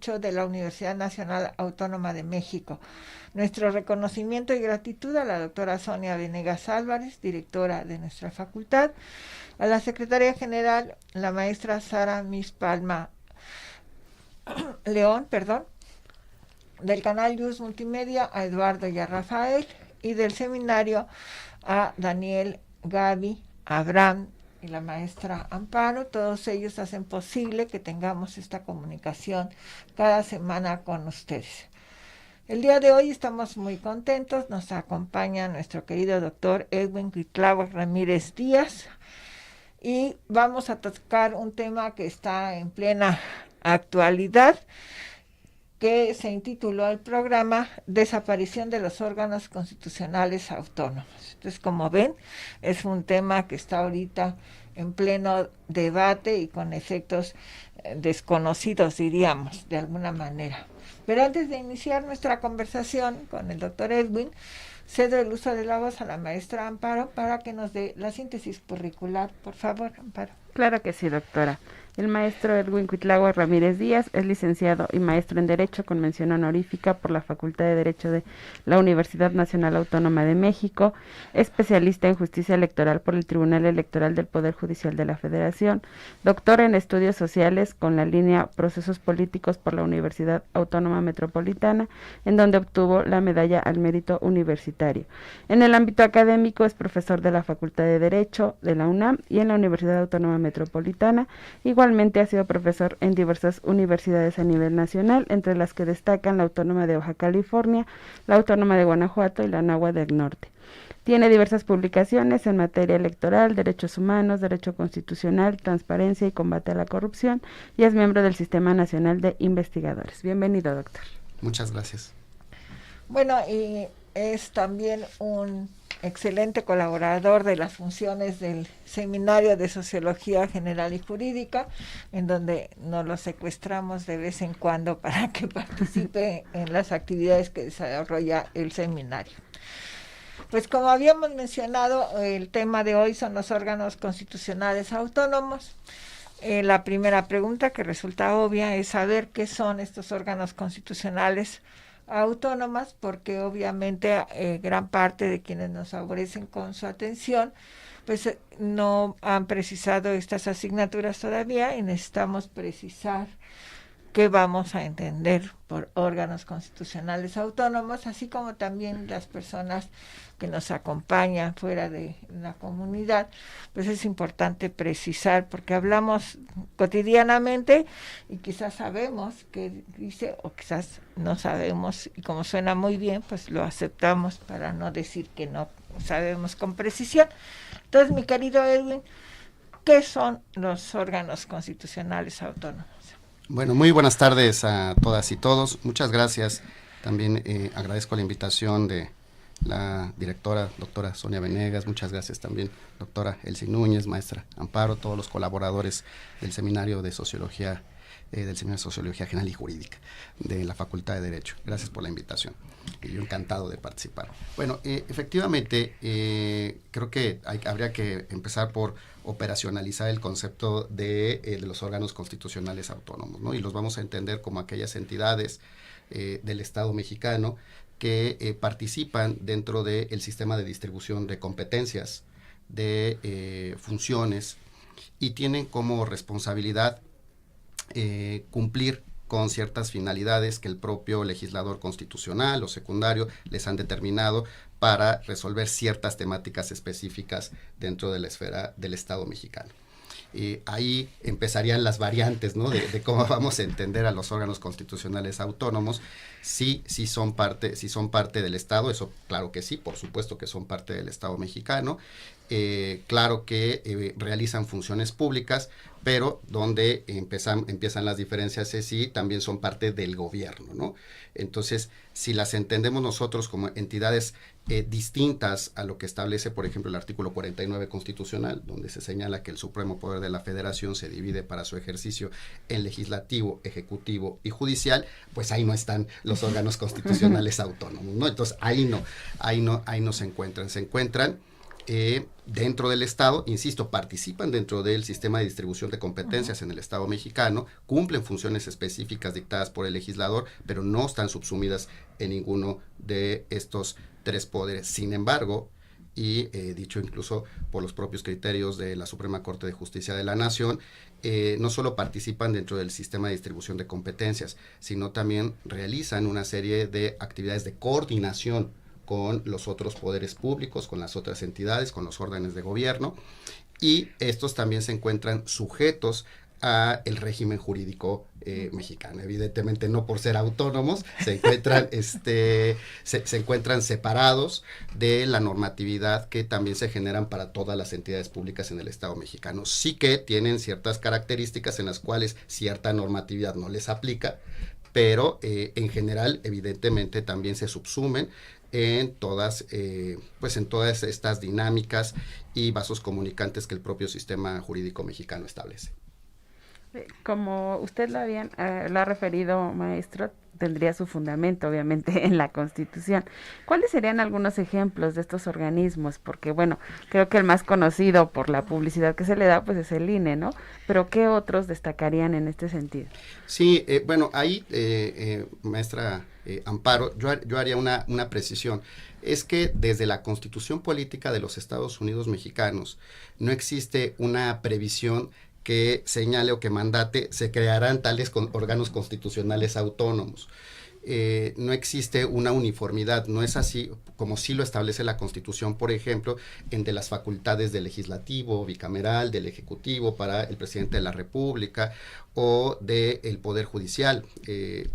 Derecho de la Universidad Nacional Autónoma de México. Nuestro reconocimiento y gratitud a la doctora Sonia Venegas Álvarez, directora de nuestra facultad, a la secretaria general, la maestra Sara Mispalma León, del canal Luz Multimedia, a Eduardo y a Rafael, y del seminario a Daniel, Gaby, Abraham y la maestra Amparo. Todos ellos hacen posible que tengamos esta comunicación cada semana con ustedes. El día de hoy estamos muy contentos, nos acompaña nuestro querido doctor Edwin Cuitláhuac Ramírez Díaz y vamos a tocar un tema que está en plena actualidad, que se intituló el programa Desaparición de los órganos constitucionales autónomos. Entonces, como ven, es un tema que está ahorita en pleno debate y con efectos desconocidos, diríamos, de alguna manera. Pero antes de iniciar nuestra conversación con el doctor Edwin, cedo el uso de la voz a la maestra Amparo para que nos dé la síntesis curricular. Por favor, Amparo. Claro que sí, doctora. El maestro Edwin Cuitláhuac Ramírez Díaz es licenciado y maestro en Derecho con mención honorífica por la Facultad de Derecho de la Universidad Nacional Autónoma de México, especialista en Justicia Electoral por el Tribunal Electoral del Poder Judicial de la Federación, doctor en Estudios Sociales con la línea Procesos Políticos por la Universidad Autónoma Metropolitana, en donde obtuvo la medalla al mérito universitario. En el ámbito académico es profesor de la Facultad de Derecho de la UNAM y en la Universidad Autónoma Metropolitana. Igualmente ha sido profesor en diversas universidades a nivel nacional, entre las que destacan la Autónoma de Baja California, la Autónoma de Guanajuato y la Anáhuac del Norte. Tiene diversas publicaciones en materia electoral, derechos humanos, derecho constitucional, transparencia y combate a la corrupción, y es miembro del Sistema Nacional de Investigadores. Bienvenido, doctor. Muchas gracias. Bueno, y es también un excelente colaborador de las funciones del Seminario de Sociología General y Jurídica, en donde nos lo secuestramos de vez en cuando para que participe en las actividades que desarrolla el seminario. Pues como habíamos mencionado, el tema de hoy son los órganos constitucionales autónomos. La primera pregunta, que resulta obvia, es saber qué son estos órganos constitucionales autónomas, porque obviamente gran parte de quienes nos favorecen con su atención pues no han precisado estas asignaturas todavía, y necesitamos precisar qué vamos a entender por órganos constitucionales autónomos, así como también las personas que nos acompañan fuera de la comunidad. Pues es importante precisar, porque hablamos cotidianamente y quizás sabemos qué dice o quizás no sabemos, y como suena muy bien, pues lo aceptamos para no decir que no sabemos con precisión. Entonces, mi querido Edwin, ¿qué son los órganos constitucionales autónomos? Bueno, muy buenas tardes a todas y todos. Muchas gracias. También agradezco la invitación de la directora, doctora Sonia Venegas. Muchas gracias también, doctora Elsie Núñez, maestra Amparo, todos los colaboradores del Seminario de Sociología, del Seminario de Sociología General y Jurídica de la Facultad de Derecho. Gracias por la invitación. Yo encantado de participar. Bueno, efectivamente, creo que habría que empezar por operacionalizar el concepto de los órganos constitucionales autónomos, ¿no? Y los vamos a entender como aquellas entidades del Estado mexicano que participan dentro del sistema de distribución de competencias, de funciones, y tienen como responsabilidad cumplir con ciertas finalidades que el propio legislador constitucional o secundario les han determinado para resolver ciertas temáticas específicas dentro de la esfera del Estado mexicano. Ahí empezarían las variantes, ¿no?, de cómo vamos a entender a los órganos constitucionales autónomos. Sí son parte del Estado, eso claro que sí, por supuesto que son parte del Estado mexicano. Claro que realizan funciones públicas, pero donde empiezan las diferencias es si también son parte del gobierno, ¿no? Entonces, si las entendemos nosotros como entidades distintas a lo que establece, por ejemplo, el artículo 49 constitucional, donde se señala que el supremo poder de la Federación se divide para su ejercicio en legislativo, ejecutivo y judicial, pues ahí no están los órganos constitucionales autónomos, ¿no? Entonces, ahí no se encuentran. dentro del Estado, insisto, participan dentro del sistema de distribución de competencias en el Estado mexicano, cumplen funciones específicas dictadas por el legislador, pero no están subsumidas en ninguno de estos tres poderes. Sin embargo, y dicho incluso por los propios criterios de la Suprema Corte de Justicia de la Nación, no solo participan dentro del sistema de distribución de competencias, sino también realizan una serie de actividades de coordinación con los otros poderes públicos, con las otras entidades, con los órdenes de gobierno, y estos también se encuentran sujetos a el régimen jurídico mexicano. Evidentemente no por ser autónomos, se encuentran, se encuentran separados de la normatividad que también se generan para todas las entidades públicas en el Estado mexicano. Sí que tienen ciertas características en las cuales cierta normatividad no les aplica, pero en general evidentemente también se subsumen en todas estas dinámicas y vasos comunicantes que el propio sistema jurídico mexicano establece. Como usted lo ha referido, maestro, tendría su fundamento, obviamente, en la Constitución. ¿Cuáles serían algunos ejemplos de estos organismos? Porque, bueno, creo que el más conocido por la publicidad que se le da, pues es el INE, ¿no? Pero ¿qué otros destacarían en este sentido? Sí, bueno, ahí, maestra Amparo, yo haría una precisión. Es que desde la Constitución Política de los Estados Unidos Mexicanos no existe una previsión que señale o que mandate se crearán tales órganos constitucionales autónomos. No existe una uniformidad, no es así como sí lo establece la Constitución, por ejemplo, entre las facultades del legislativo, bicameral, del ejecutivo, para el presidente de la República o del Poder Judicial.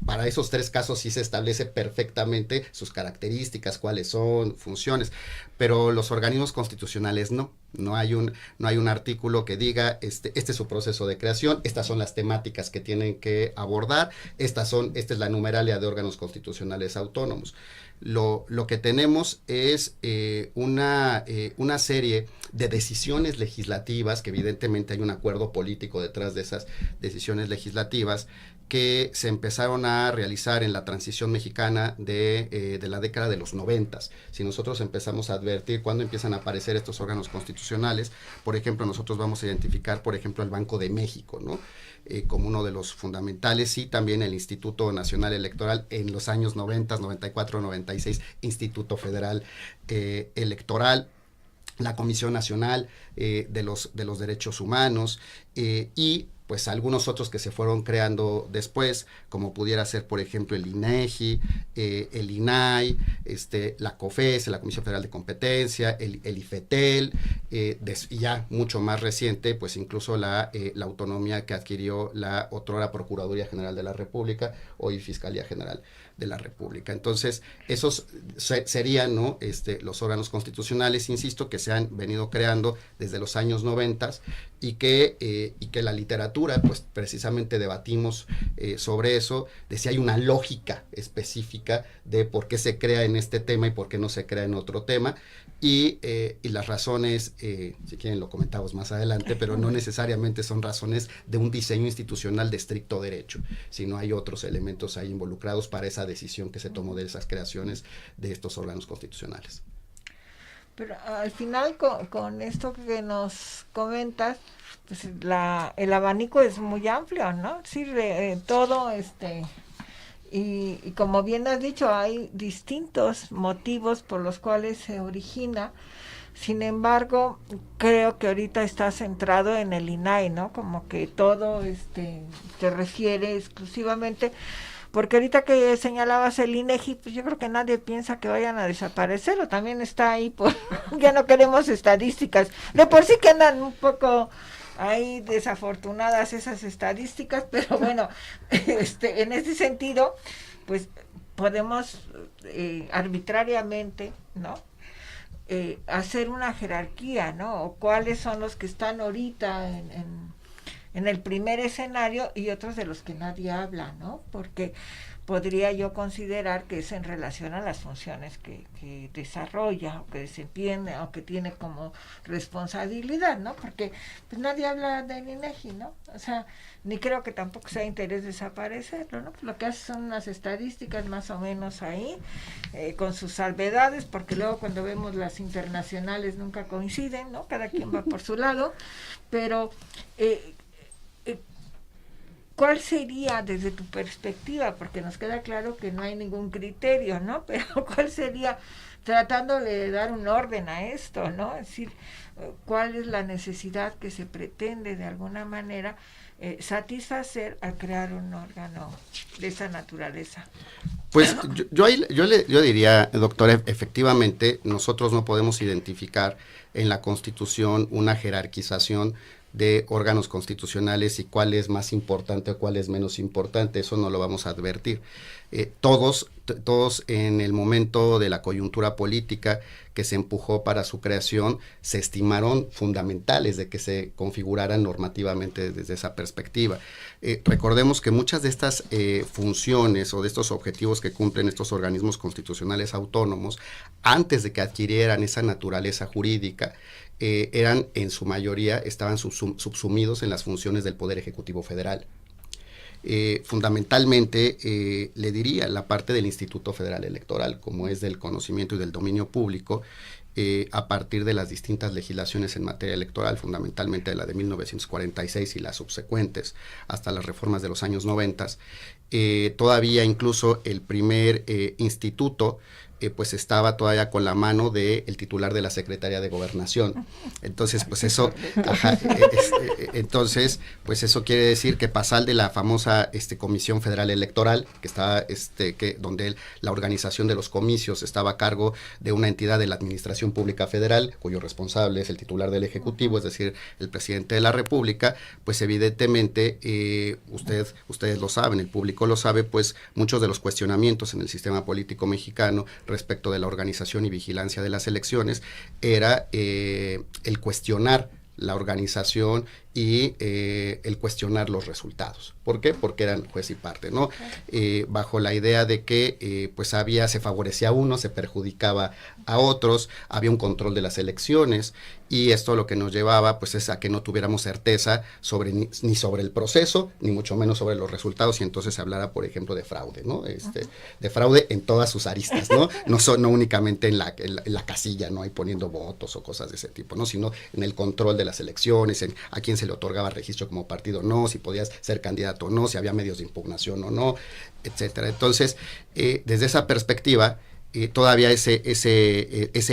Para esos tres casos sí se establece perfectamente sus características, cuáles son, funciones, pero los organismos constitucionales no hay un artículo que diga este es su proceso de creación, estas son las temáticas que tienen que abordar, esta es la numeralia de órganos constitucionales autónomos. Lo que tenemos es una serie de decisiones legislativas, que evidentemente hay un acuerdo político detrás de esas decisiones legislativas, que se empezaron a realizar en la transición mexicana de la década de los 90. Si nosotros empezamos a advertir cuándo empiezan a aparecer estos órganos constitucionales, por ejemplo, nosotros vamos a identificar, por ejemplo, el Banco de México, ¿no? Como uno de los fundamentales, y también el Instituto Nacional Electoral en los años 90, 94, 96, Instituto Federal Electoral, la Comisión Nacional de los Derechos Humanos, y pues algunos otros que se fueron creando después, como pudiera ser, por ejemplo, el INEGI, el INAI, la COFES, la Comisión Federal de Competencia, el IFETEL, y ya mucho más reciente, pues incluso la autonomía que adquirió la otrora Procuraduría General de la República, hoy Fiscalía General de la República. Entonces, esos serían, ¿no?, los órganos constitucionales, insisto, que se han venido creando desde los años 90 y que la literatura, pues precisamente debatimos sobre eso, de si hay una lógica específica de por qué se crea en este tema y por qué no se crea en otro tema, y las razones, si quieren lo comentamos más adelante, pero no necesariamente son razones de un diseño institucional de estricto derecho, sino hay otros elementos ahí involucrados para esa decisión que se tomó de esas creaciones de estos órganos constitucionales. Pero al final con esto que nos comentas, pues el abanico es muy amplio, ¿no? Sí, todo y como bien has dicho, hay distintos motivos por los cuales se origina. Sin embargo, creo que ahorita está centrado en el INAI, ¿no? Como que todo se refiere exclusivamente, porque ahorita que señalabas el INEGI, pues yo creo que nadie piensa que vayan a desaparecer, o también está ahí ya no queremos estadísticas. De por sí que andan un poco ahí desafortunadas esas estadísticas, pero bueno, en ese sentido, pues podemos arbitrariamente, ¿no?, hacer una jerarquía, ¿no? O cuáles son los que están ahorita en el primer escenario y otros de los que nadie habla, ¿no? Porque podría yo considerar que es en relación a las funciones que desarrolla o que desempeña o que tiene como responsabilidad, ¿no? Porque pues nadie habla del INEGI, ¿no? O sea, ni creo que tampoco sea interés desaparecerlo, ¿no? Pues lo que hace son unas estadísticas más o menos ahí, con sus salvedades, porque luego cuando vemos las internacionales nunca coinciden, ¿no? Cada quien va por su lado, pero ¿cuál sería desde tu perspectiva? Porque nos queda claro que no hay ningún criterio, ¿no? Pero ¿cuál sería, tratándole de dar un orden a esto, ¿no? Es decir, ¿cuál es la necesidad que se pretende de alguna manera satisfacer al crear un órgano de esa naturaleza? Pues yo diría, doctora, efectivamente, nosotros no podemos identificar en la Constitución una jerarquización de órganos constitucionales y cuál es más importante o cuál es menos importante, eso no lo vamos a advertir. Todos en el momento de la coyuntura política que se empujó para su creación, se estimaron fundamentales de que se configuraran normativamente desde esa perspectiva. Recordemos que muchas de estas funciones o de estos objetivos que cumplen estos organismos constitucionales autónomos, antes de que adquirieran esa naturaleza jurídica, eran en su mayoría, estaban subsumidos en las funciones del Poder Ejecutivo Federal. Fundamentalmente, le diría, la parte del Instituto Federal Electoral, como es del conocimiento y del dominio público, a partir de las distintas legislaciones en materia electoral, fundamentalmente de la de 1946 y las subsecuentes, hasta las reformas de los años 90, todavía incluso el primer instituto pues estaba todavía con la mano del titular de la Secretaría de Gobernación. Entonces, pues eso, entonces, pues eso quiere decir que pasar de la famosa Comisión Federal Electoral, que estaba, donde la organización de los comicios estaba a cargo de una entidad de la Administración Pública Federal, cuyo responsable es el titular del Ejecutivo, es decir, el presidente de la República, pues evidentemente, ustedes lo saben, el público lo sabe, pues muchos de los cuestionamientos en el sistema político mexicano respecto de la organización y vigilancia de las elecciones era el cuestionar la organización y el cuestionar los resultados. ¿Por qué? Porque eran juez y parte, ¿no? Bajo la idea de que pues se favorecía a unos, se perjudicaba a otros, había un control de las elecciones, y esto lo que nos llevaba pues es a que no tuviéramos certeza sobre ni sobre el proceso, ni mucho menos sobre los resultados, y entonces se hablara, por ejemplo, de fraude, ¿no? De fraude en todas sus aristas, ¿no? No únicamente en la casilla, ¿no? Ahí poniendo votos o cosas de ese tipo, ¿no? Sino en el control de las elecciones, en a quién se le otorgaba registro como partido o no, si podías ser candidato o no, si había medios de impugnación o no, etcétera. Entonces, desde esa perspectiva, todavía ese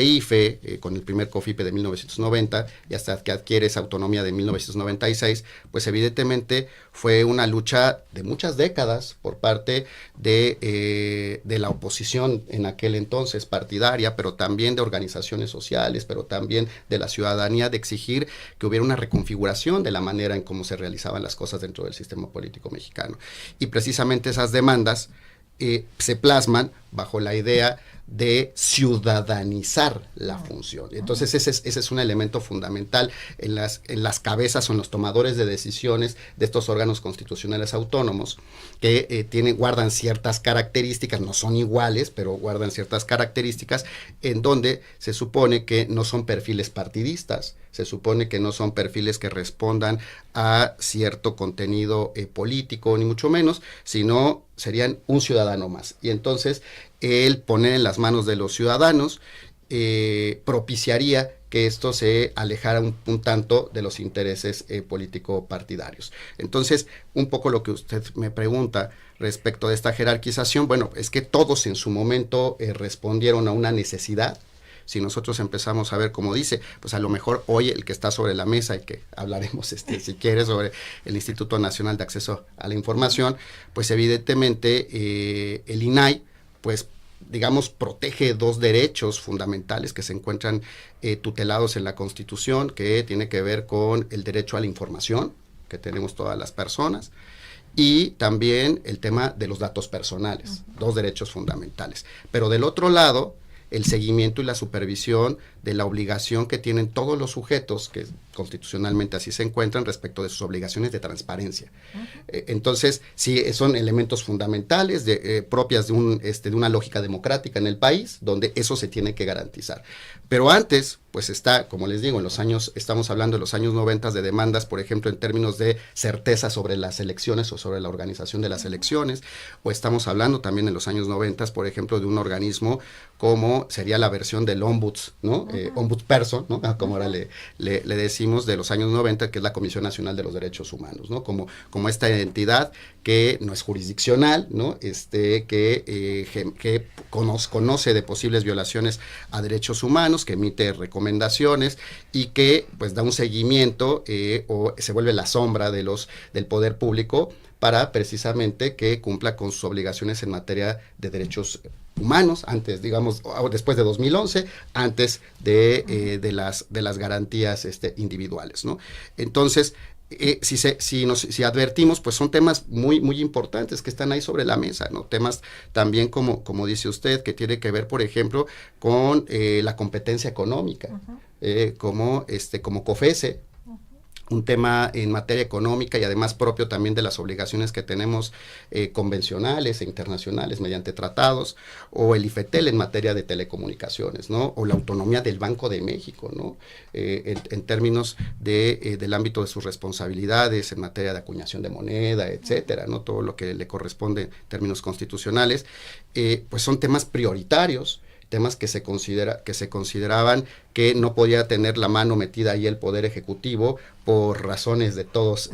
IFE, con el primer COFIPE de 1990, y hasta que adquiere esa autonomía de 1996, pues evidentemente fue una lucha de muchas décadas por parte de la oposición en aquel entonces partidaria, pero también de organizaciones sociales, pero también de la ciudadanía, de exigir que hubiera una reconfiguración de la manera en cómo se realizaban las cosas dentro del sistema político mexicano. Y precisamente esas demandas se plasman bajo la idea de ciudadanizar la función. Entonces ese es un elemento fundamental en las cabezas o en los tomadores de decisiones de estos órganos constitucionales autónomos, que guardan ciertas características, no son iguales, pero guardan ciertas características en donde se supone que no son perfiles partidistas, se supone que no son perfiles que respondan a cierto contenido político, ni mucho menos, sino serían un ciudadano más. Y entonces el poner en las manos de los ciudadanos propiciaría que esto se alejara un tanto de los intereses político-partidarios. Entonces, un poco lo que usted me pregunta respecto de esta jerarquización, bueno, es que todos en su momento respondieron a una necesidad. Si nosotros empezamos a ver, como dice, pues a lo mejor hoy el que está sobre la mesa, y que hablaremos si quieres sobre el Instituto Nacional de Acceso a la Información, pues evidentemente el INAI, pues digamos, protege dos derechos fundamentales que se encuentran tutelados en la Constitución, que tiene que ver con el derecho a la información que tenemos todas las personas, y también el tema de los datos personales, dos derechos fundamentales. Pero del otro lado, el seguimiento y la supervisión de la obligación que tienen todos los sujetos, que constitucionalmente así se encuentran, respecto de sus obligaciones de transparencia. Entonces, sí, son elementos fundamentales propias de una lógica democrática en el país, donde eso se tiene que garantizar. Pero antes, pues está, como les digo, estamos hablando de los años 90 de demandas, por ejemplo, en términos de certeza sobre las elecciones o sobre la organización de las elecciones, o estamos hablando también en los años 90, por ejemplo, de un organismo como sería la versión del ombuds, ¿no? Ombudsperson, ¿no? Como ahora le decimos, de los años 90, que es la Comisión Nacional de los Derechos Humanos, ¿no? Como esta entidad que no es jurisdiccional, ¿no? Que conoce de posibles violaciones a derechos humanos, que emite recomendaciones y que pues da un seguimiento o se vuelve la sombra del poder público para precisamente que cumpla con sus obligaciones en materia de derechos humanos, antes, digamos, o después de 2011, antes de las garantías individuales, ¿no? Entonces, si advertimos, pues son temas muy, muy importantes que están ahí sobre la mesa, ¿no? Temas también como dice usted, que tiene que ver, por ejemplo, con la competencia económica, como COFECE, un tema en materia económica y además propio también de las obligaciones que tenemos convencionales e internacionales mediante tratados, o el IFETEL en materia de telecomunicaciones, ¿no? O la autonomía del Banco de México, ¿no? En términos del ámbito de sus responsabilidades en materia de acuñación de moneda, etcétera, ¿no? Todo lo que le corresponde en términos constitucionales, pues son temas prioritarios, temas que se consideraban que no podía tener la mano metida ahí el Poder Ejecutivo por razones de todos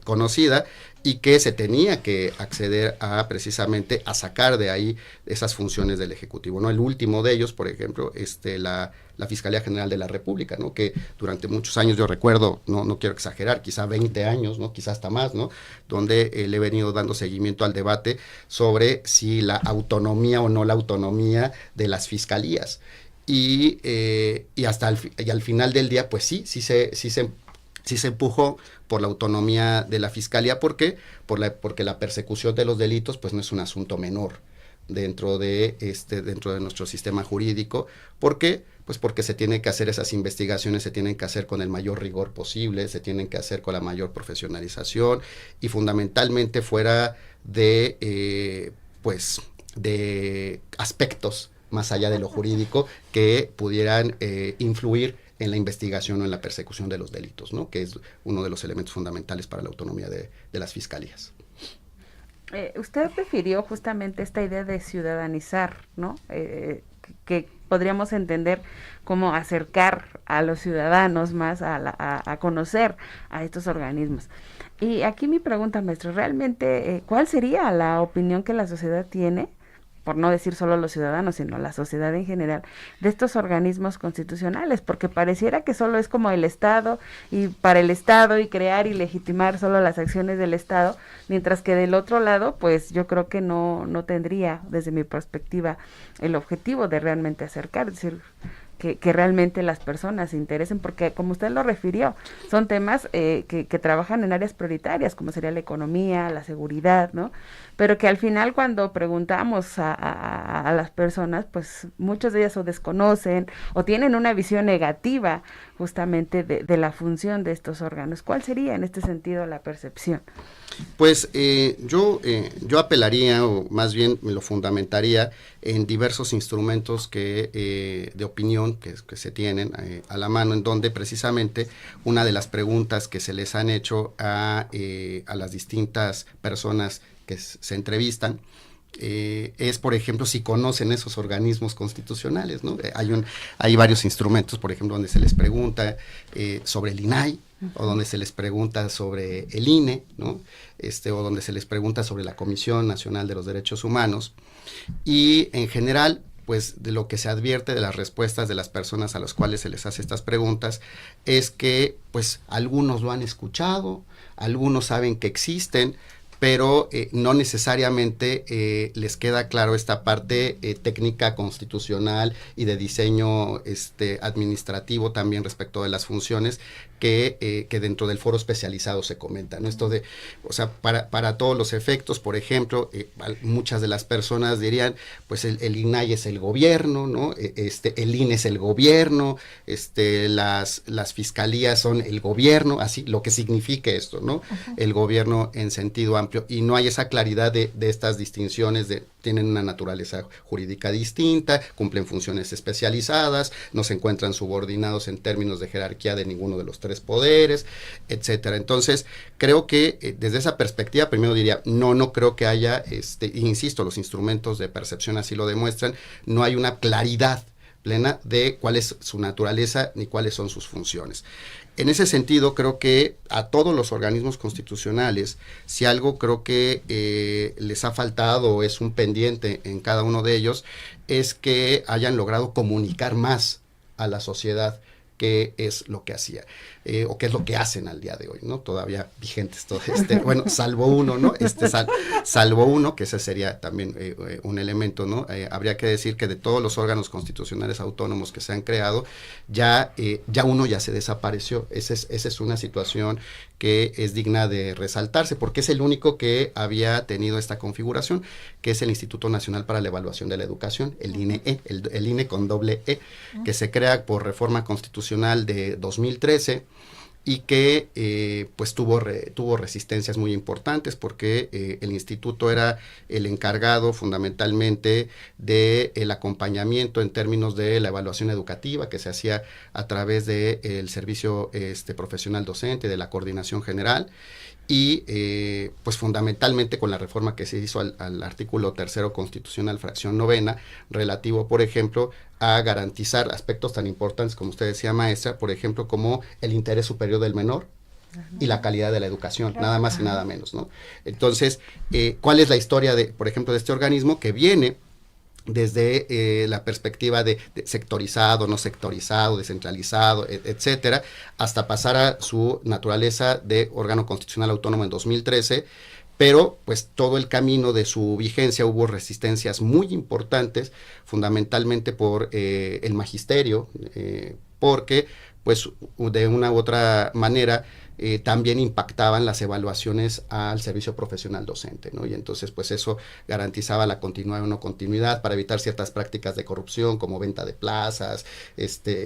conocida, y que se tenía que acceder precisamente a sacar de ahí esas funciones del Ejecutivo, ¿no? El último de ellos, por ejemplo, la Fiscalía General de la República, ¿no? Que durante muchos años, yo recuerdo, no quiero exagerar, quizá 20 años, ¿no? Quizá hasta más, ¿no? Donde le he venido dando seguimiento al debate sobre si la autonomía o no la autonomía de las fiscalías. Y al final del día, pues sí se empujó por la autonomía de la Fiscalía. ¿Por qué? Porque la persecución de los delitos pues no es un asunto menor dentro de nuestro sistema jurídico. ¿Por qué? Pues porque se tienen que hacer esas investigaciones, se tienen que hacer con el mayor rigor posible, se tienen que hacer con la mayor profesionalización y fundamentalmente fuera de aspectos más allá de lo jurídico que pudieran influir en la investigación o en la persecución de los delitos, ¿no? Que es uno de los elementos fundamentales para la autonomía de las fiscalías. Usted refirió justamente esta idea de ciudadanizar, ¿no? Que podríamos entender como acercar a los ciudadanos más a conocer a estos organismos. Y aquí mi pregunta, maestro, realmente, ¿cuál sería la opinión que la sociedad tiene, por no decir solo los ciudadanos, sino la sociedad en general, de estos organismos constitucionales? Porque pareciera que solo es como el Estado y para el Estado y crear y legitimar solo las acciones del Estado, mientras que del otro lado, pues yo creo que no tendría, desde mi perspectiva, el objetivo de realmente acercar, es decir, que realmente las personas se interesen, porque como usted lo refirió, son temas que trabajan en áreas prioritarias, como sería la economía, la seguridad, ¿no? Pero que al final cuando preguntamos a las personas, pues muchas de ellas o desconocen o tienen una visión negativa justamente de la función de estos órganos. ¿Cuál sería en este sentido la percepción? Pues yo apelaría, o más bien me lo fundamentaría en diversos instrumentos de opinión que se tienen a la mano, en donde precisamente una de las preguntas que se les han hecho a las distintas personas que se entrevistan es, por ejemplo, si conocen esos organismos constitucionales, ¿no? Hay varios instrumentos, por ejemplo, donde se les pregunta sobre el INAI, o donde se les pregunta sobre el INE, ¿no? O donde se les pregunta sobre la Comisión Nacional de los Derechos Humanos, y en general, pues de lo que se advierte de las respuestas de las personas a las cuales se les hace estas preguntas es que pues algunos lo han escuchado, algunos saben que existen, pero no necesariamente les queda claro esta parte técnica constitucional y de diseño administrativo también respecto de las funciones que dentro del foro especializado se comenta, ¿no? Esto de, o sea, para todos los efectos, por ejemplo, muchas de las personas dirían, pues el INAI es el gobierno, ¿no? El INE es el gobierno, las fiscalías son el gobierno, así, lo que signifique esto, ¿no? Uh-huh. El gobierno en sentido amplio, y no hay esa claridad de estas distinciones tienen una naturaleza jurídica distinta, cumplen funciones especializadas, no se encuentran subordinados en términos de jerarquía de ninguno de los tres poderes, etcétera. Entonces, creo que desde esa perspectiva, primero diría, no creo que haya, insisto, los instrumentos de percepción así lo demuestran, no hay una claridad plena de cuál es su naturaleza ni cuáles son sus funciones. En ese sentido, creo que a todos los organismos constitucionales, si algo creo que les ha faltado o es un pendiente en cada uno de ellos, es que hayan logrado comunicar más a la sociedad qué es lo que hacía, o qué es lo que hacen al día de hoy, ¿no? Todavía vigentes todo bueno, salvo uno, ¿no? Salvo uno, que ese sería también un elemento, ¿no? Habría que decir que de todos los órganos constitucionales autónomos que se han creado, ya uno ya se desapareció. Esa es una situación que es digna de resaltarse, porque es el único que había tenido esta configuración, que es el Instituto Nacional para la Evaluación de la Educación, el INE, el INE con doble E, que se crea por reforma constitucional de 2013, y que pues tuvo resistencias muy importantes, porque el instituto era el encargado fundamentalmente del acompañamiento en términos de la evaluación educativa, que se hacía a través del servicio profesional docente, de la coordinación general, y pues fundamentalmente con la reforma que se hizo al artículo 3º constitucional, fracción 9ª, relativo, por ejemplo, a garantizar aspectos tan importantes, como usted decía, maestra, por ejemplo, como el interés superior del menor y la calidad de la educación, nada más y nada menos, ¿no? Entonces, ¿cuál es la historia por ejemplo, de este organismo que viene desde la perspectiva de sectorizado, no sectorizado, descentralizado, etcétera, hasta pasar a su naturaleza de órgano constitucional autónomo en 2013, pero pues todo el camino de su vigencia hubo resistencias muy importantes, fundamentalmente por el magisterio, porque pues de una u otra manera también impactaban las evaluaciones al servicio profesional docente, ¿no? Y entonces pues eso garantizaba la continuidad o no continuidad para evitar ciertas prácticas de corrupción como venta de plazas,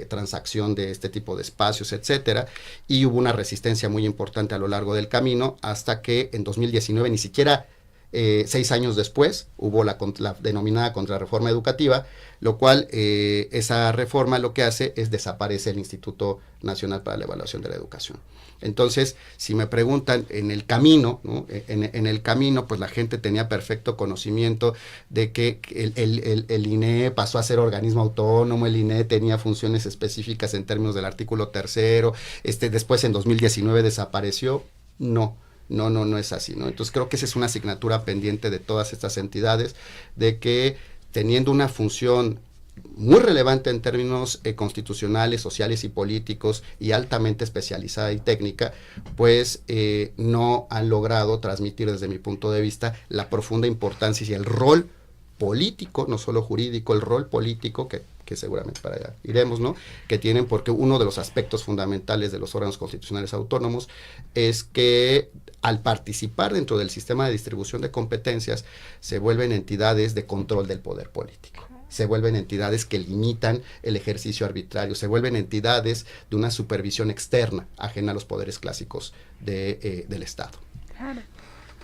transacción de este tipo de espacios, etcétera, y hubo una resistencia muy importante a lo largo del camino hasta que en 2019 ni siquiera 6 años después hubo la denominada contrarreforma educativa, lo cual esa reforma lo que hace es desaparece el Instituto Nacional para la Evaluación de la Educación. Entonces, si me preguntan en el camino, ¿no? en el camino, pues la gente tenía perfecto conocimiento de que el INE pasó a ser organismo autónomo, el INE tenía funciones específicas en términos del artículo 3º, después en 2019 desapareció. No es así, ¿no? Entonces creo que esa es una asignatura pendiente de todas estas entidades, de que teniendo una función muy relevante en términos constitucionales, sociales y políticos, y altamente especializada y técnica, pues no han logrado transmitir desde mi punto de vista la profunda importancia y el rol político, no solo jurídico, el rol político que seguramente para allá iremos, ¿no? Que tienen, porque uno de los aspectos fundamentales de los órganos constitucionales autónomos es que al participar dentro del sistema de distribución de competencias se vuelven entidades de control del poder político, se vuelven entidades que limitan el ejercicio arbitrario, se vuelven entidades de una supervisión externa ajena a los poderes clásicos del Estado. Claro.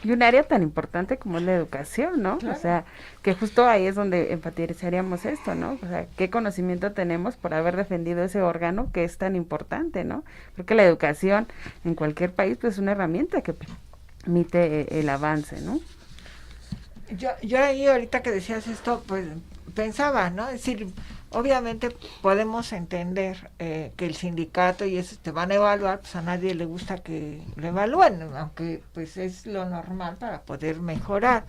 Y un área tan importante como es la educación, ¿no? Claro. O sea, que justo ahí es donde enfatizaríamos esto, ¿no? O sea, ¿qué conocimiento tenemos por haber defendido ese órgano que es tan importante, ¿no? Porque la educación en cualquier país pues es una herramienta que permite el avance, ¿no? Yo ahí ahorita que decías esto, pues pensaba, ¿no? Es decir, obviamente podemos entender que el sindicato y eso te van a evaluar, pues a nadie le gusta que lo evalúen, aunque pues es lo normal para poder mejorar.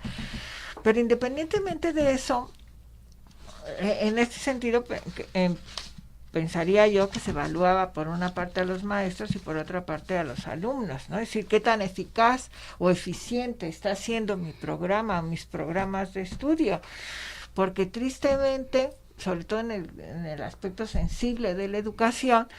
Pero independientemente de eso, en este sentido, pensaría yo que se evaluaba por una parte a los maestros y por otra parte a los alumnos, ¿no? Es decir, qué tan eficaz o eficiente está siendo mi programa, mis programas de estudio, porque tristemente, sobre todo en el aspecto sensible de la educación,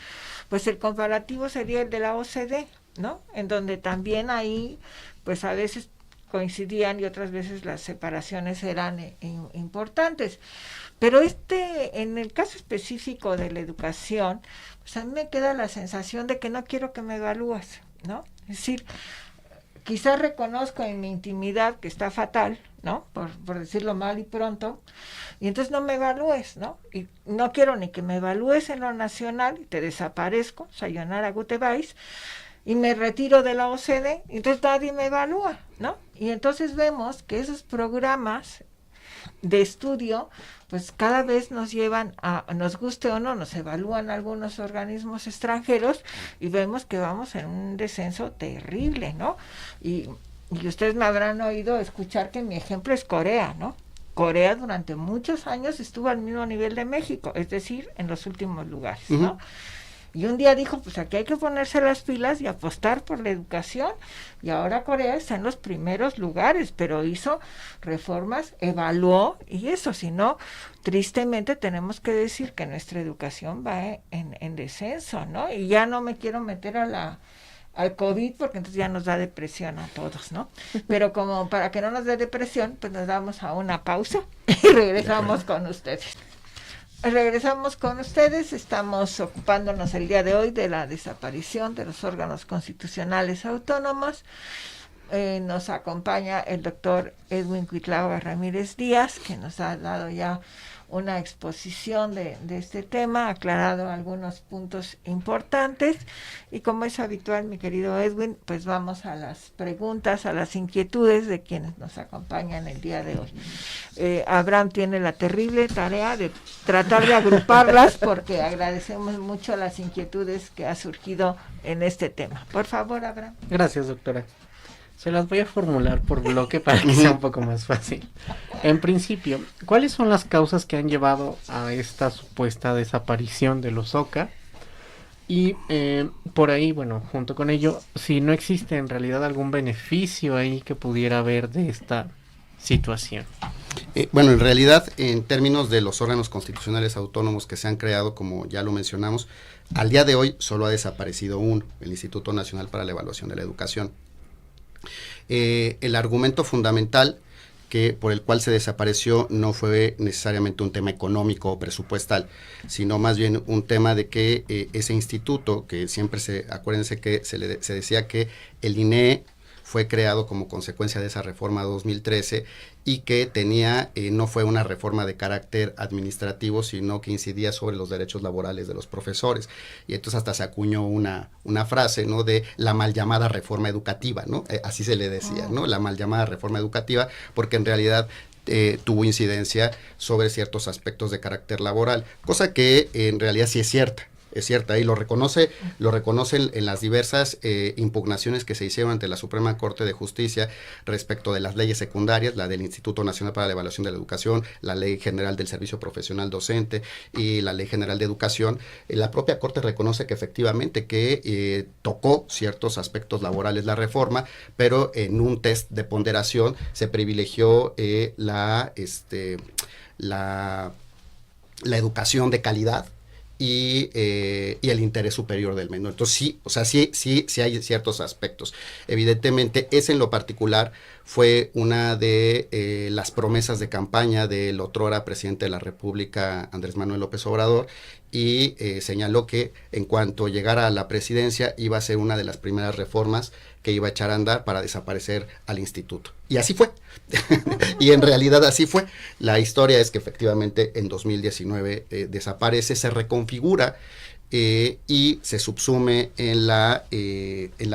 pues el comparativo sería el de la OCDE, ¿no? En donde también ahí, pues a veces coincidían y otras veces las separaciones eran importantes. Pero en el caso específico de la educación, pues a mí me queda la sensación de que no quiero que me evalúes, ¿no? Es decir, quizás reconozco en mi intimidad que está fatal, ¿no? Por decirlo mal y pronto, y entonces no me evalúes, ¿no? Y no quiero ni que me evalúes en lo nacional, y te desaparezco, sayonara gutebais, y me retiro de la OCDE, entonces nadie me evalúa, ¿no? Y entonces vemos que esos programas de estudio, pues cada vez nos llevan nos guste o no, nos evalúan algunos organismos extranjeros y vemos que vamos en un descenso terrible, ¿no? Y ustedes me habrán oído escuchar que mi ejemplo es Corea, ¿no? Corea durante muchos años estuvo al mismo nivel de México, es decir, en los últimos lugares, ¿no? Uh-huh. Y un día dijo, pues aquí hay que ponerse las pilas y apostar por la educación. Y ahora Corea está en los primeros lugares, pero hizo reformas, evaluó, y eso, si no, tristemente tenemos que decir que nuestra educación va en descenso, ¿no? Y ya no me quiero meter al COVID, porque entonces ya nos da depresión a todos, ¿no? Pero como para que no nos dé depresión, pues nos damos a una pausa y regresamos con ustedes. Regresamos con ustedes, estamos ocupándonos el día de hoy de la desaparición de los órganos constitucionales autónomos. Nos acompaña el doctor Edwin Cuitlahua Ramírez Díaz, que nos ha dado ya una exposición de este tema, ha aclarado algunos puntos importantes, y como es habitual, mi querido Edwin, pues vamos a las preguntas, a las inquietudes de quienes nos acompañan el día de hoy. Abraham tiene la terrible tarea de tratar de agruparlas, porque agradecemos mucho las inquietudes que ha surgido en este tema. Por favor, Abraham. Gracias, doctora. Se las voy a formular por bloque para que sea un poco más fácil. En principio, ¿cuáles son las causas que han llevado a esta supuesta desaparición de los OCA? Y por ahí, bueno, junto con ello, si no existe en realidad algún beneficio ahí que pudiera haber de esta situación. Bueno, en realidad, en términos de los órganos constitucionales autónomos que se han creado, como ya lo mencionamos, al día de hoy solo ha desaparecido uno, el Instituto Nacional para la Evaluación de la Educación. El argumento fundamental por el cual se desapareció no fue necesariamente un tema económico o presupuestal, sino más bien un tema de que ese instituto, que siempre acuérdense que se decía que el INEE fue creado como consecuencia de esa reforma 2013 y que no fue una reforma de carácter administrativo, sino que incidía sobre los derechos laborales de los profesores. Y entonces hasta se acuñó una frase, ¿no?, de la mal llamada reforma educativa, ¿no? Así se le decía, ¿no? La mal llamada reforma educativa, porque en realidad tuvo incidencia sobre ciertos aspectos de carácter laboral, cosa que en realidad sí es cierta. Es cierta, y lo reconocen en las diversas impugnaciones que se hicieron ante la Suprema Corte de Justicia respecto de las leyes secundarias, la del Instituto Nacional para la Evaluación de la Educación, la Ley General del Servicio Profesional Docente y la Ley General de Educación. La propia Corte reconoce que efectivamente que tocó ciertos aspectos laborales la reforma, pero en un test de ponderación se privilegió la educación de calidad y el interés superior del menor. Entonces sí hay ciertos aspectos. Evidentemente, ese en lo particular fue una de las promesas de campaña del otrora presidente de la República, Andrés Manuel López Obrador, y señaló que en cuanto llegara a la presidencia iba a ser una de las primeras reformas que iba a echar a andar para desaparecer al instituto. Y así fue. Y en realidad así fue. La historia es que efectivamente en 2019 desaparece, se reconfigura y se subsume en la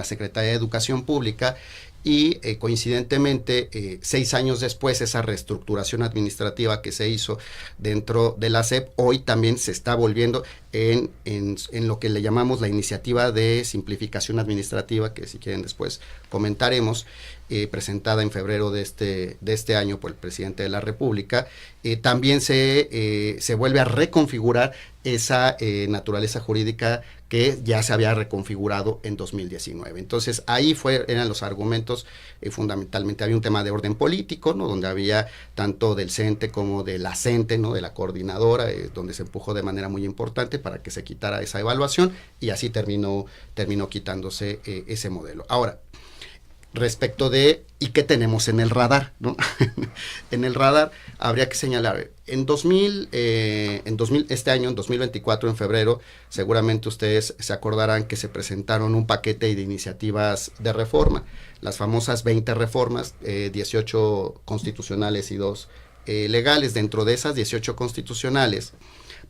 Secretaría de Educación Pública. Y coincidentemente, 6 años después, esa reestructuración administrativa que se hizo dentro de la SEP, hoy también se está volviendo, en lo que le llamamos la iniciativa de simplificación administrativa, que si quieren después comentaremos, presentada en febrero de este año por el presidente de la República. También se vuelve a reconfigurar esa naturaleza jurídica que ya se había reconfigurado en 2019. Entonces ahí eran los argumentos, fundamentalmente había un tema de orden político, ¿no? Donde había tanto del CENTE como de la CENTE, ¿no? De la coordinadora, donde se empujó de manera muy importante para que se quitara esa evaluación, y así terminó quitándose ese modelo. Ahora, respecto de ¿y qué tenemos en el radar? ¿No? En el radar habría que señalar, este año, en 2024, en febrero, seguramente ustedes se acordarán que se presentaron un paquete de iniciativas de reforma, las famosas 20 reformas, 18 constitucionales y 2 legales. Dentro de esas 18 constitucionales,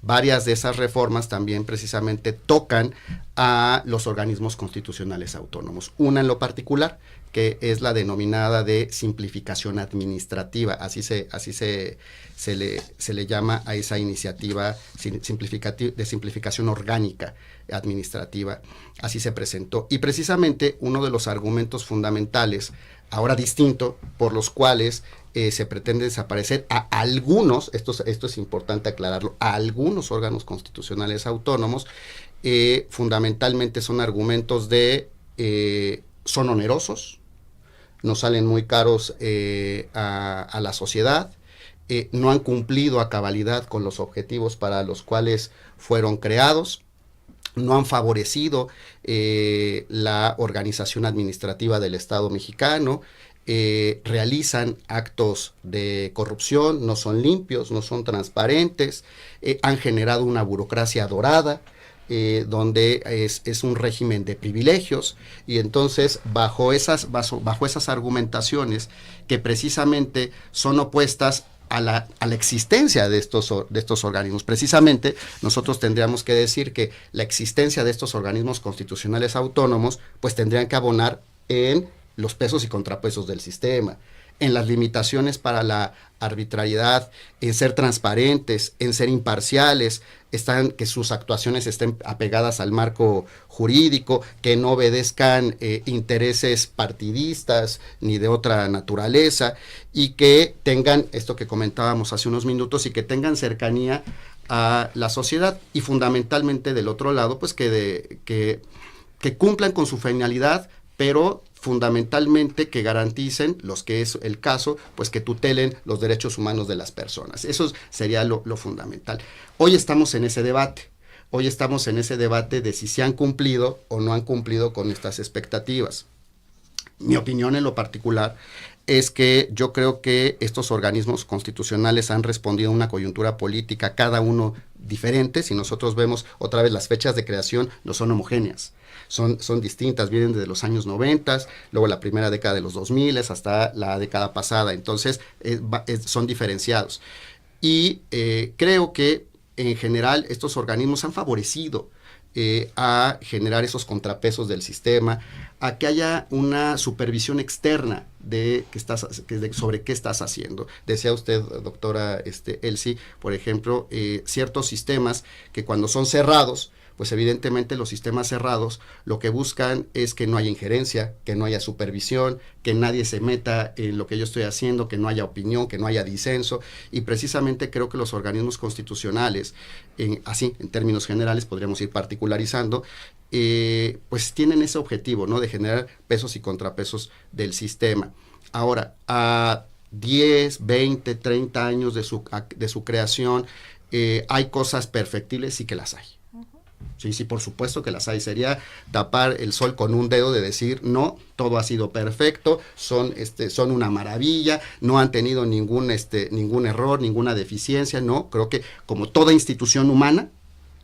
varias de esas reformas también precisamente tocan a los organismos constitucionales autónomos. Una en lo particular, que es la denominada de simplificación administrativa, así se le llama a esa iniciativa de simplificación orgánica administrativa, así se presentó. Y precisamente uno de los argumentos fundamentales, ahora distinto, por los cuales se pretende desaparecer a algunos, esto es importante aclararlo, a algunos órganos constitucionales autónomos, fundamentalmente son argumentos son onerosos, nos salen muy caros a la sociedad, no han cumplido a cabalidad con los objetivos para los cuales fueron creados, no han favorecido la organización administrativa del Estado mexicano, realizan actos de corrupción, no son limpios, no son transparentes, han generado una burocracia dorada, donde es un régimen de privilegios, y entonces bajo esas argumentaciones que precisamente son opuestas a la existencia de estos organismos. Precisamente nosotros tendríamos que decir que la existencia de estos organismos constitucionales autónomos pues tendrían que abonar en los pesos y contrapesos del sistema, en las limitaciones para la arbitrariedad, en ser transparentes, en ser imparciales, que sus actuaciones estén apegadas al marco jurídico, que no obedezcan intereses partidistas ni de otra naturaleza, y que tengan, esto que comentábamos hace unos minutos, y que tengan cercanía a la sociedad, y fundamentalmente del otro lado, pues que cumplan con su finalidad, pero fundamentalmente que garanticen, los que es el caso, pues que tutelen los derechos humanos de las personas. Eso sería lo fundamental. Hoy estamos en ese debate de si se han cumplido o no han cumplido con estas expectativas. Mi opinión en lo particular es que yo creo que estos organismos constitucionales han respondido a una coyuntura política, cada uno diferente. Si nosotros vemos otra vez las fechas de creación, no son homogéneas. Son distintas, vienen desde los años 90, luego la primera década de los 2000 hasta la década pasada, entonces son diferenciados. Y creo que en general estos organismos han favorecido a generar esos contrapesos del sistema, a que haya una supervisión externa sobre qué estás haciendo. Decía usted, doctora Elsie, por ejemplo, ciertos sistemas que cuando son cerrados, pues evidentemente los sistemas cerrados lo que buscan es que no haya injerencia, que no haya supervisión, que nadie se meta en lo que yo estoy haciendo, que no haya opinión, que no haya disenso, y precisamente creo que los organismos constitucionales, así en términos generales podríamos ir particularizando, pues tienen ese objetivo, ¿no? De generar pesos y contrapesos del sistema. Ahora, a 10, 20, 30 años de su creación, hay cosas perfectibles, sí que las hay. Sí, por supuesto que las hay. Sería tapar el sol con un dedo de decir, no, todo ha sido perfecto, son una maravilla, no han tenido ningún error, ninguna deficiencia. No, creo que como toda institución humana,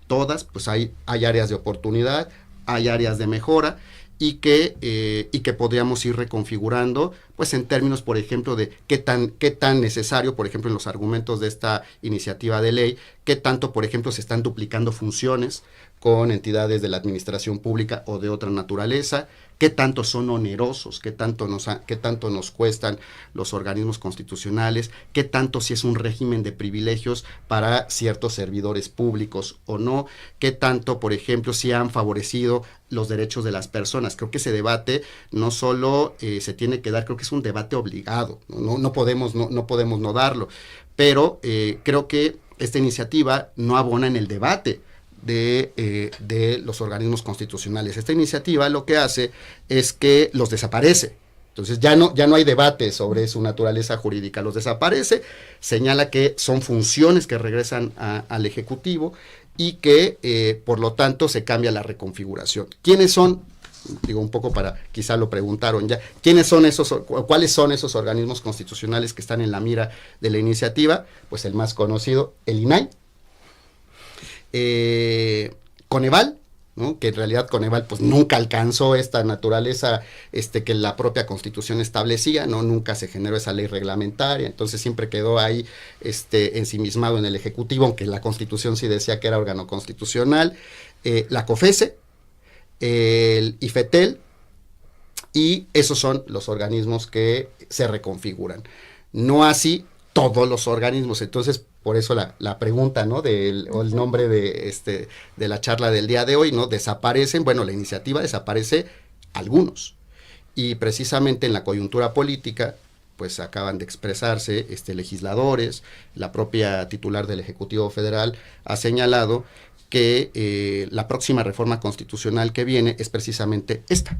todas, pues hay áreas de oportunidad, hay áreas de mejora, y que podríamos ir reconfigurando pues en términos, por ejemplo, de qué tan necesario, por ejemplo, en los argumentos de esta iniciativa de ley, qué tanto, por ejemplo, se están duplicando funciones con entidades de la administración pública o de otra naturaleza, qué tanto son onerosos, qué tanto nos cuestan los organismos constitucionales, qué tanto si es un régimen de privilegios para ciertos servidores públicos o no, qué tanto, por ejemplo, si han favorecido los derechos de las personas. Creo que ese debate no solo se tiene que dar, creo que es un debate obligado, no podemos no darlo, pero creo que esta iniciativa no abona en el debate de los organismos constitucionales. Esta iniciativa lo que hace es que los desaparece. Entonces ya no hay debate sobre su naturaleza jurídica, los desaparece, señala que son funciones que regresan al Ejecutivo y que por lo tanto se cambia la reconfiguración. ¿Quiénes son? Digo un poco para, quizá lo preguntaron ya, ¿cuáles son esos organismos constitucionales que están en la mira de la iniciativa? Pues el más conocido, el INAI, Coneval, ¿no? Que en realidad Coneval pues nunca alcanzó esta naturaleza que la propia Constitución establecía, no, nunca se generó esa ley reglamentaria, entonces siempre quedó ahí ensimismado en el Ejecutivo, aunque la Constitución sí decía que era órgano constitucional, la COFESE, el IFETEL, y esos son los organismos que se reconfiguran, no así todos los organismos. Entonces por eso la pregunta, ¿no? O el nombre de la charla del día de hoy, ¿no? Desaparecen, bueno, la iniciativa desaparece algunos, y precisamente en la coyuntura política pues acaban de expresarse legisladores, la propia titular del Ejecutivo Federal ha señalado que la próxima reforma constitucional que viene es precisamente esta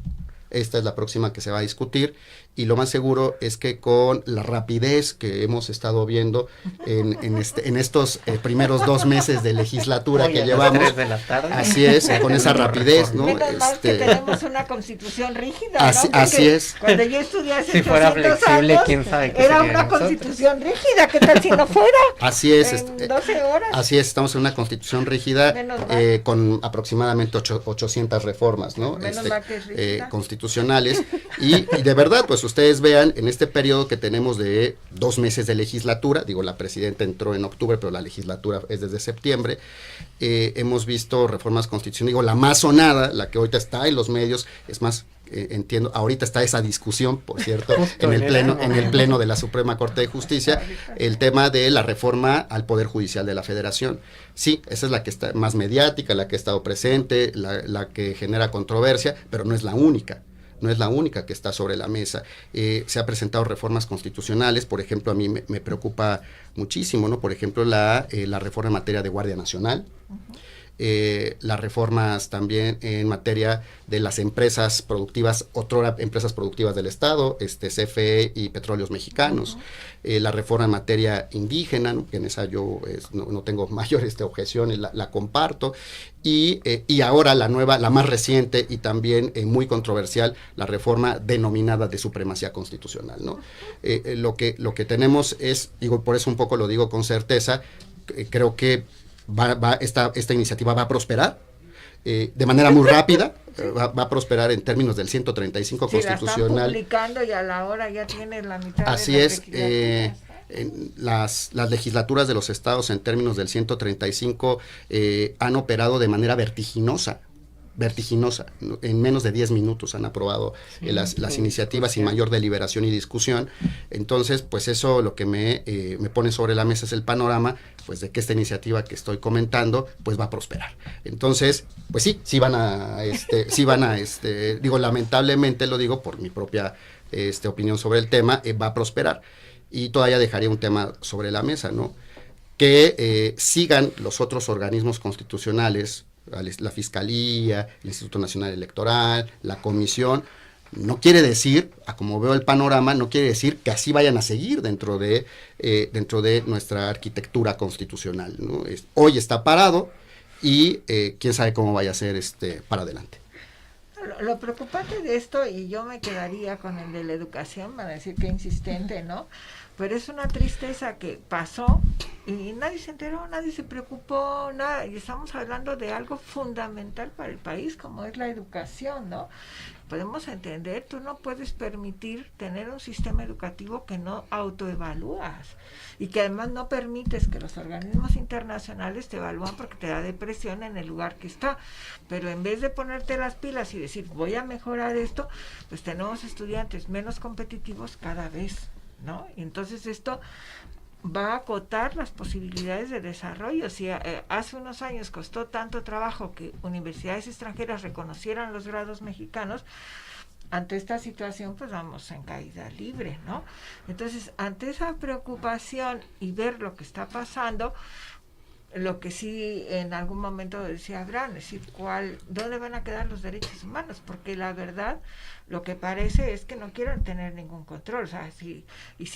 es la próxima que se va a discutir, y lo más seguro es que con la rapidez que hemos estado viendo en estos primeros 2 meses de legislatura que llevamos, 3 de la tarde. Así es, con esa rapidez, ¿no? Menos mal que tenemos una constitución rígida, así, ¿no? así es. Cuando yo estudié hace si fuera flexible, años, quién sabe qué era sería una nosotros. constitución rígida, ¿qué tal si no fuera? Así es. En 12 horas. Así es, estamos en una constitución rígida con aproximadamente 800 reformas, ¿no? Menos mal que es rígida. Constitucionales, y de verdad, pues ustedes vean, en este periodo que tenemos de 2 meses de legislatura, digo, la presidenta entró en octubre, pero la legislatura es desde septiembre, hemos visto reformas constitucionales, digo, la más sonada, la que ahorita está en los medios, es más, entiendo, ahorita está esa discusión, por cierto, en el pleno de la Suprema Corte de Justicia, el tema de la reforma al Poder Judicial de la Federación. Sí, esa es la que está más mediática, la que ha estado presente, la que genera controversia, pero no es la única. No es la única que está sobre la mesa. Se han presentado reformas constitucionales, por ejemplo, a mí me preocupa muchísimo, ¿no? Por ejemplo, la reforma en materia de Guardia Nacional, las reformas también en materia de las empresas productivas, otrora empresas productivas del Estado, CFE y Petróleos Mexicanos, la reforma en materia indígena, ¿no? Que en esa yo no tengo mayor objeción, la comparto, y ahora la más reciente y también muy controversial, la reforma denominada de supremacía constitucional, ¿no? Lo que tenemos es, digo, por eso un poco lo digo con certeza, creo que esta iniciativa va a prosperar de manera muy rápida, va a prosperar en términos del 135 constitucional. La están publicando y a la hora ya tiene la mitad. Así de es, las legislaturas de los estados en términos del 135 han operado de manera vertiginosa, en menos de 10 minutos han aprobado las iniciativas sin mayor deliberación y discusión. Entonces, pues eso lo que me pone sobre la mesa es el panorama, pues de que esta iniciativa que estoy comentando, pues va a prosperar. Entonces, pues sí van a digo, lamentablemente lo digo por mi propia opinión sobre el tema, va a prosperar. Y todavía dejaría un tema sobre la mesa, ¿no? Que sigan los otros organismos constitucionales, la Fiscalía, el Instituto Nacional Electoral, la Comisión, no quiere decir, a como veo el panorama, no quiere decir que así vayan a seguir dentro de nuestra arquitectura constitucional, ¿no? Hoy está parado y quién sabe cómo vaya a ser para adelante. Lo preocupante de esto, y yo me quedaría con el de la educación, para decir que insistente, ¿no? pero es una tristeza que pasó y nadie se enteró, nadie se preocupó, nada, y estamos hablando de algo fundamental para el país como es la educación, ¿no? Podemos entender, tú no puedes permitir tener un sistema educativo que no autoevalúas y que además no permites que los organismos internacionales te evalúan porque te da depresión en el lugar que está, pero en vez de ponerte las pilas y decir voy a mejorar esto, pues tenemos estudiantes menos competitivos cada vez, ¿no? Y entonces esto va a acotar las posibilidades de desarrollo. Si hace unos años costó tanto trabajo que universidades extranjeras reconocieran los grados mexicanos, ante esta situación pues vamos en caída libre, ¿no? Entonces, ante esa preocupación y ver lo que está pasando, lo que sí en algún momento decía Abraham, es decir, ¿dónde van a quedar los derechos humanos? Porque la verdad, lo que parece es que no quieren tener ningún control, o sea, si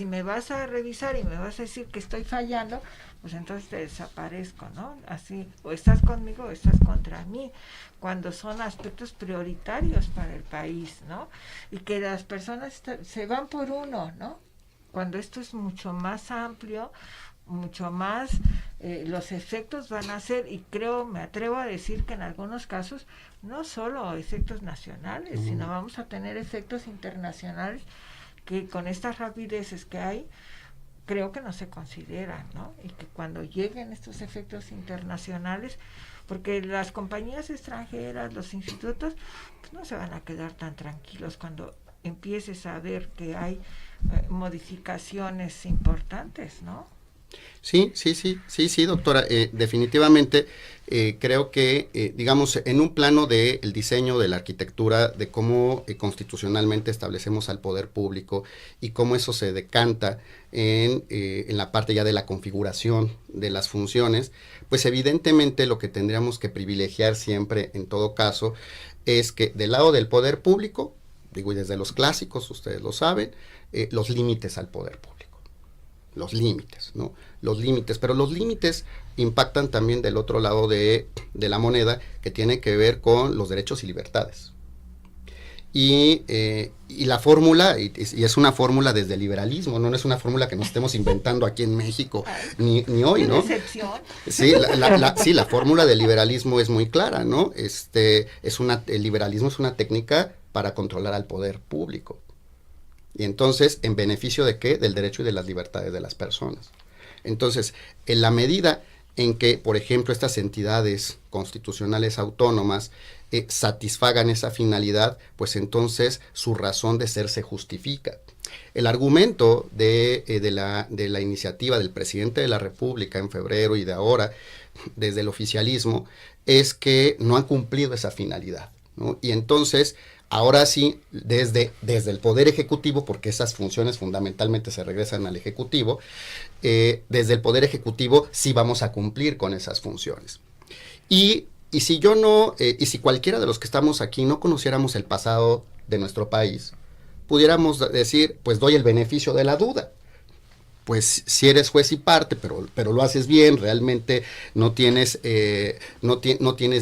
me vas a revisar y me vas a decir que estoy fallando, pues entonces te desaparezco, ¿no? Así, o estás conmigo o estás contra mí, cuando son aspectos prioritarios para el país, ¿no? Y que las personas se van por uno, ¿no? Cuando esto es mucho más amplio, mucho más, los efectos van a ser, y me atrevo a decir que en algunos casos no solo efectos nacionales, sino vamos a tener efectos internacionales que con estas rapideces que hay, creo que no se consideran, ¿no? Y que cuando lleguen estos efectos internacionales, porque las compañías extranjeras, los institutos, pues no se van a quedar tan tranquilos cuando empieces a ver que hay modificaciones importantes, ¿no? Sí, doctora. Definitivamente creo que, digamos, en un plano del diseño de la arquitectura, de cómo constitucionalmente establecemos al poder público y cómo eso se decanta en la parte ya de la configuración de las funciones, pues evidentemente lo que tendríamos que privilegiar siempre, en todo caso, es que del lado del poder público, digo, y desde los clásicos, ustedes lo saben, los límites al poder público. Los límites, ¿no? Los límites, pero los límites impactan también del otro lado de la moneda, que tiene que ver con los derechos y libertades. Y la fórmula, y es una fórmula desde el liberalismo, no es una fórmula que nos estemos inventando aquí en México, ni hoy, ¿no? Sí, la fórmula del liberalismo es muy clara, ¿no? El liberalismo es una técnica para controlar al poder público. Y entonces, ¿en beneficio de qué? Del derecho y de las libertades de las personas. Entonces, en la medida en que, por ejemplo, estas entidades constitucionales autónomas satisfagan esa finalidad, pues entonces su razón de ser se justifica. El argumento de la iniciativa del presidente de la República en febrero y de ahora, desde el oficialismo, es que no han cumplido esa finalidad, ¿no? Y entonces, ahora sí, desde el Poder Ejecutivo, porque esas funciones fundamentalmente se regresan al Ejecutivo, desde el Poder Ejecutivo sí vamos a cumplir con esas funciones. Y si yo no, y si cualquiera de los que estamos aquí no conociéramos el pasado de nuestro país, pudiéramos decir, pues doy el beneficio de la duda. Pues si eres juez y parte, pero lo haces bien, realmente no tienes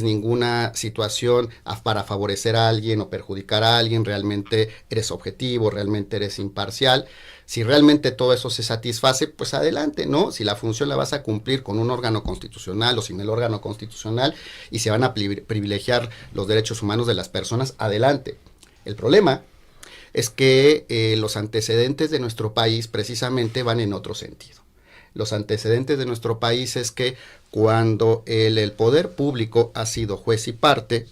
ninguna situación para favorecer a alguien o perjudicar a alguien, realmente eres objetivo, realmente eres imparcial. Si realmente todo eso se satisface, pues adelante, ¿no? Si la función la vas a cumplir con un órgano constitucional o sin el órgano constitucional y se van a privilegiar los derechos humanos de las personas, adelante. El problema es que los antecedentes de nuestro país precisamente van en otro sentido. Los antecedentes de nuestro país es que cuando el poder público ha sido juez y parte,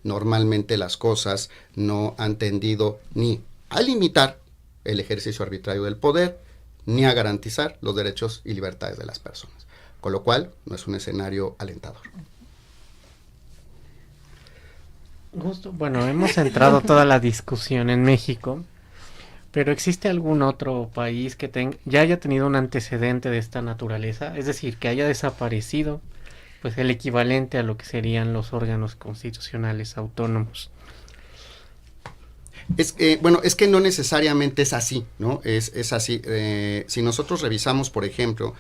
normalmente las cosas no han tendido ni a limitar el ejercicio arbitrario del poder, ni a garantizar los derechos y libertades de las personas. Con lo cual, no es un escenario alentador. Justo, bueno, hemos centrado toda la discusión en México, pero ¿existe algún otro país que ya haya tenido un antecedente de esta naturaleza? Es decir, que haya desaparecido pues el equivalente a lo que serían los órganos constitucionales autónomos. Es que no necesariamente es así, ¿no? Es así. Si nosotros revisamos, por ejemplo,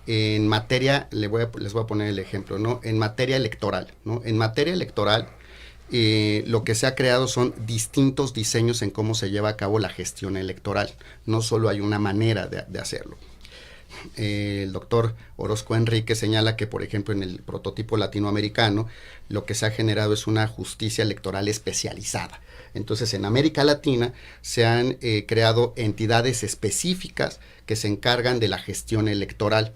en materia, les voy a poner el ejemplo, ¿no? En materia electoral, ¿no? En materia electoral, lo que se ha creado son distintos diseños en cómo se lleva a cabo la gestión electoral. No solo hay una manera de hacerlo. El doctor Orozco Enrique señala que, por ejemplo, en el prototipo latinoamericano, lo que se ha generado es una justicia electoral especializada. Entonces, en América Latina se han creado entidades específicas que se encargan de la gestión electoral,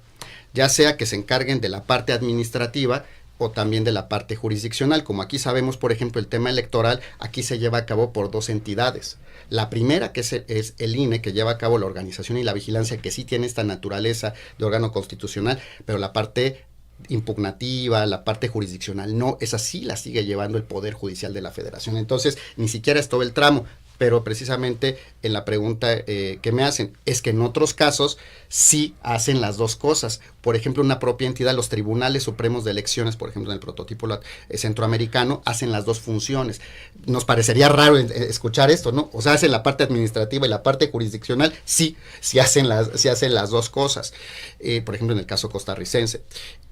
ya sea que se encarguen de la parte administrativa o también de la parte jurisdiccional. Como aquí sabemos, por ejemplo, el tema electoral aquí se lleva a cabo por 2 entidades. La primera, que es el INE, que lleva a cabo la organización y la vigilancia, que sí tiene esta naturaleza de órgano constitucional, pero la parte impugnativa, la parte jurisdiccional no, esa sí la sigue llevando el Poder Judicial de la Federación. Entonces, ni siquiera es todo el tramo. Pero precisamente en la pregunta que me hacen, es que en otros casos sí hacen las dos cosas. Por ejemplo, una propia entidad, los tribunales supremos de elecciones, por ejemplo, en el prototipo centroamericano, hacen las dos funciones. Nos parecería raro escuchar esto, ¿no? O sea, hacen la parte administrativa y la parte jurisdiccional, sí hacen las dos cosas. Por ejemplo, en el caso costarricense.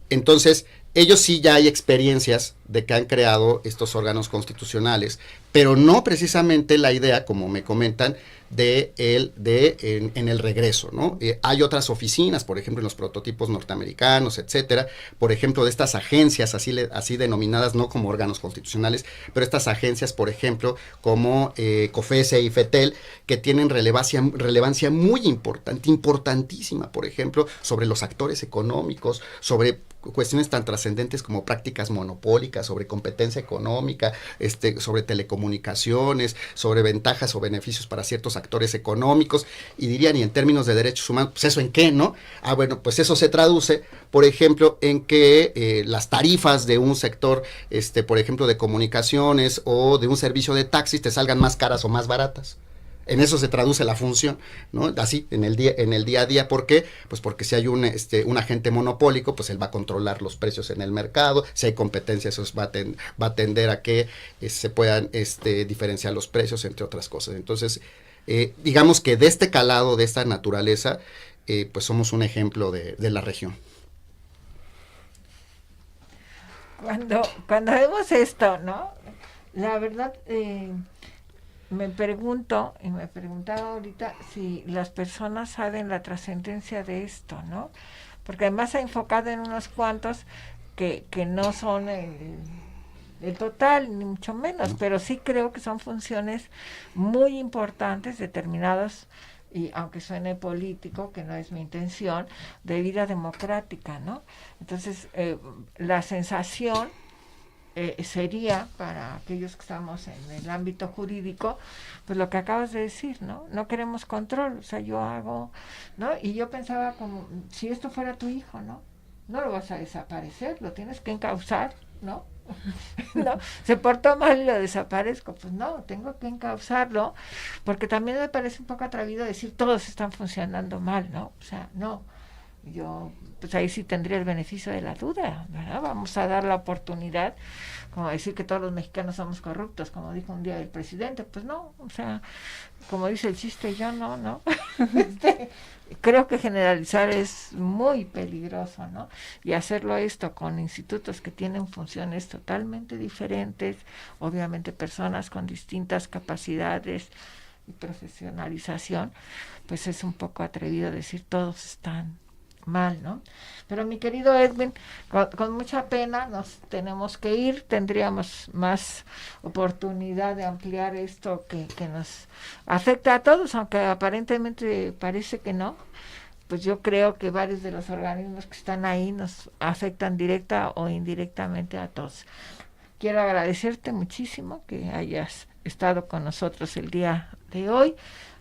Entonces, ellos sí ya hay experiencias de que han creado estos órganos constitucionales, pero no precisamente la idea, como me comentan, en el regreso, ¿no? Hay otras oficinas, por ejemplo, en los prototipos norteamericanos, etcétera, por ejemplo, de estas agencias así denominadas, no como órganos constitucionales, pero estas agencias, por ejemplo, como COFESE y FETEL, que tienen relevancia muy importante, importantísima, por ejemplo, sobre los actores económicos, sobre cuestiones tan trascendentes como prácticas monopólicas, sobre competencia económica, sobre telecomunicaciones, sobre ventajas o beneficios para ciertos actores económicos, y dirían, y en términos de derechos humanos, pues eso en qué, ¿no? Bueno, pues eso se traduce, por ejemplo, en que las tarifas de un sector, por ejemplo, de comunicaciones o de un servicio de taxis te salgan más caras o más baratas. En eso se traduce la función, ¿no? Así, en el día a día. ¿Por qué? Pues porque si hay un agente monopólico, pues él va a controlar los precios en el mercado. Si hay competencia, eso va a tender a que se puedan diferenciar los precios, entre otras cosas. Entonces, digamos que de este calado, de esta naturaleza, pues somos un ejemplo de la región. Cuando vemos esto, ¿no? La verdad, me pregunto, y me preguntaba ahorita, si las personas saben la trascendencia de esto, ¿no? Porque además se ha enfocado en unos cuantos que no son el total, ni mucho menos, pero sí creo que son funciones muy importantes, determinadas, y aunque suene político, que no es mi intención, de vida democrática, ¿no? Entonces, la sensación sería, para aquellos que estamos en el ámbito jurídico, pues lo que acabas de decir, ¿no? No queremos control, o sea, yo hago, ¿no? Y yo pensaba como, si esto fuera tu hijo, ¿no? No lo vas a desaparecer, lo tienes que encauzar, ¿no? No, se portó mal y lo desaparezco, pues no, tengo que encauzarlo, porque también me parece un poco atrevido decir todos están funcionando mal, ¿no? O sea, no, yo pues ahí sí tendría el beneficio de la duda, ¿verdad? Vamos a dar la oportunidad, como decir que todos los mexicanos somos corruptos, como dijo un día el presidente, pues no, o sea, como dice el chiste, yo no. Creo que generalizar es muy peligroso, ¿no? Y hacerlo esto con institutos que tienen funciones totalmente diferentes, obviamente personas con distintas capacidades y profesionalización, pues es un poco atrevido decir todos están mal, ¿no? Pero mi querido Edwin, con mucha pena nos tenemos que ir, tendríamos más oportunidad de ampliar esto que nos afecta a todos, aunque aparentemente parece que no, pues yo creo que varios de los organismos que están ahí nos afectan directa o indirectamente a todos. Quiero agradecerte muchísimo que hayas estado con nosotros el día de hoy.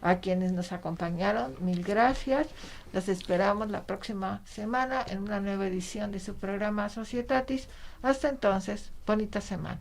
A quienes nos acompañaron, mil gracias. Los esperamos la próxima semana en una nueva edición de su programa Societatis. Hasta entonces, bonita semana.